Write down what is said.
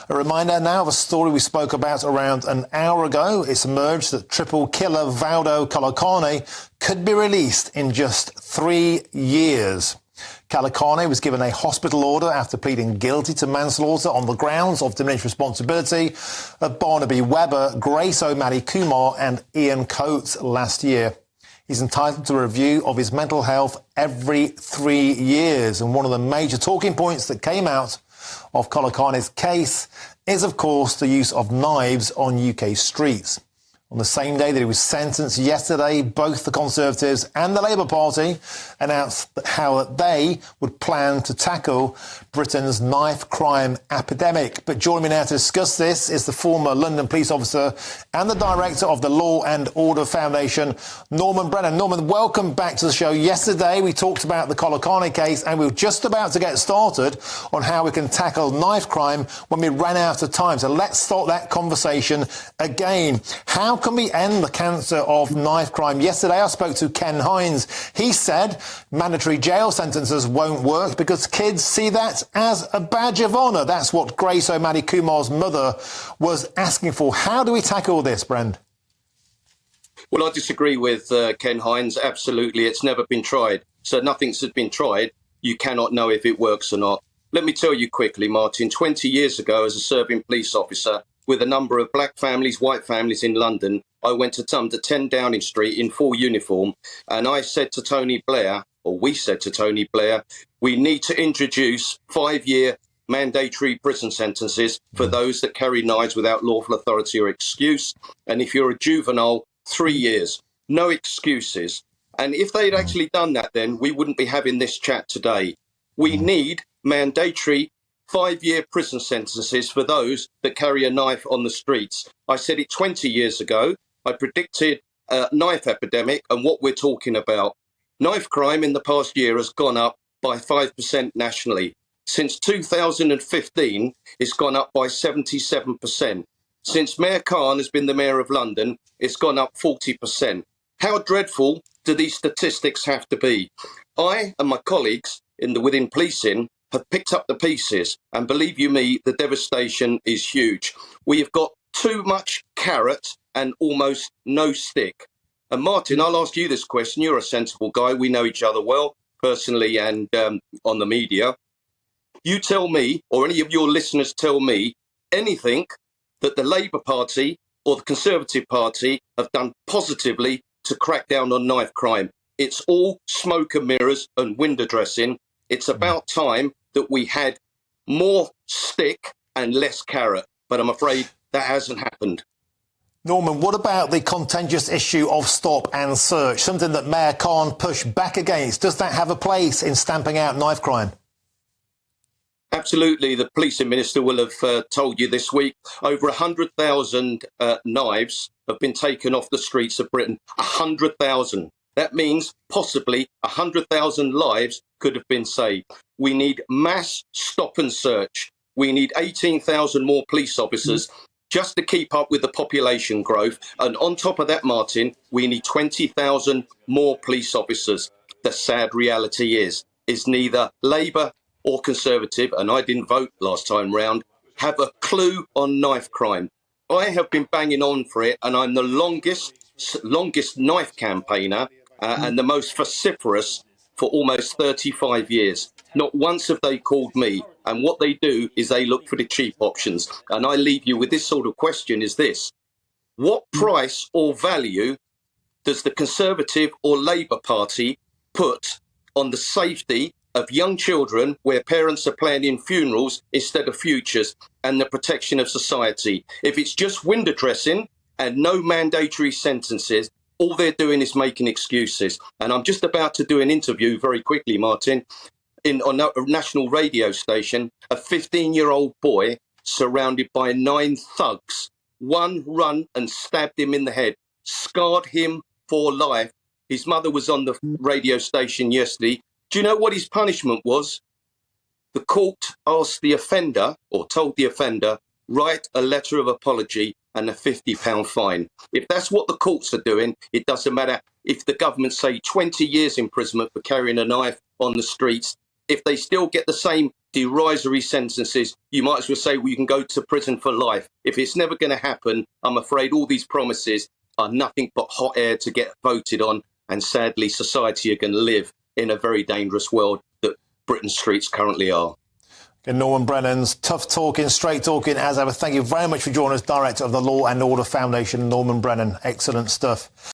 A reminder now of a story we spoke about around an hour ago. It's emerged that triple killer Valdo Colocane could be released in just 3 years. Colocane was given a hospital order after pleading guilty to manslaughter on the grounds of diminished responsibility of Barnaby Webber, Grace O'Malley Kumar and Ian Coates last year. He's entitled to a review of his mental health every 3 years. And one of the major talking points that came out of Colocane's case is, of course, the use of knives on UK streets. On the same day that he was sentenced yesterday, both the Conservatives and the Labour Party announced how they would plan to tackle Britain's knife crime epidemic. But joining me now to discuss this is the former London police officer and the director of the Law and Order Foundation, Norman Brennan. Norman, welcome back to the show. Yesterday, we talked about the Colocane case and we were just about to get started on how we can tackle knife crime when we ran out of time. So let's start that conversation again. How can we end the cancer of knife crime? Yesterday, I spoke to Ken Hines. He said mandatory jail sentences won't work because kids see that as a badge of honour. That's what Grace O'Malley Kumar's mother was asking for. How do we tackle this, Brent? Well, I disagree with Ken Hines. Absolutely. It's never been tried. So nothing's been tried. You cannot know if it works or not. Let me tell you quickly, Martin, 20 years ago, as a serving police officer, with a number of black families, white families in London, I went to 10 Downing Street in full uniform, and I said to Tony Blair, or we said to Tony Blair, we need to introduce 5-year mandatory prison sentences for those that carry knives without lawful authority or excuse. And if you're a juvenile, 3 years. No excuses. And if they'd actually done that, then we wouldn't be having this chat today. We need mandatory 5-year prison sentences for those that carry a knife on the streets. I said it 20 years ago. I predicted a knife epidemic, and what we're talking about. Knife crime in the past year has gone up by 5% nationally. Since 2015, it's gone up by 77%. Since Mayor Khan has been the Mayor of London, it's gone up 40%. How dreadful do these statistics have to be? I and my colleagues within policing have picked up the pieces, and believe you me, the devastation is huge. We have got too much carrot and almost no stick. And Martin, I'll ask you this question. You're a sensible guy. We know each other well, personally and on the media. You tell me, or any of your listeners tell me, anything that the Labour Party or the Conservative Party have done positively to crack down on knife crime. It's all smoke and mirrors and window dressing. It's about time that we had more stick and less carrot, but I'm afraid that hasn't happened. Norman, what about the contentious issue of stop and search, something that Mayor Khan pushed back against? Does that have a place in stamping out knife crime? Absolutely. The policing minister will have told you this week over 100,000 knives have been taken off the streets of Britain. 100,000. That means possibly 100,000 lives could have been saved. We need mass stop and search. We need 18,000 more police officers just to keep up with the population growth. And on top of that, Martin, we need 20,000 more police officers. The sad reality is neither Labour or Conservative, and I didn't vote last time round, have a clue on knife crime. I have been banging on for it, and I'm the longest knife campaigner and the most vociferous for almost 35 years. Not once have they called me. And what they do is they look for the cheap options. And I leave you with this sort of question is this. What price or value does the Conservative or Labour Party put on the safety of young children where parents are planning funerals instead of futures and the protection of society? If it's just window dressing and no mandatory sentences, all they're doing is making excuses. And I'm just about to do an interview very quickly, Martin, on a national radio station. A 15-year-old boy surrounded by 9 thugs. One run and stabbed him in the head, scarred him for life. His mother was on the radio station yesterday. Do you know what his punishment was? The court asked the offender, or told the offender, write a letter of apology and a £50 fine. If that's what the courts are doing, it doesn't matter if the government say 20 years imprisonment for carrying a knife on the streets. If they still get the same derisory sentences. You might as well say, well, you can go to prison for life. If it's never going to happen, I'm afraid all these promises are nothing but hot air to get voted on. And sadly, society are going to live in a very dangerous world that Britain's streets currently are. And Norman Brennan's tough talking, straight talking as ever. Thank you very much for joining us, Director of the Law and Order Foundation, Norman Brennan. Excellent stuff.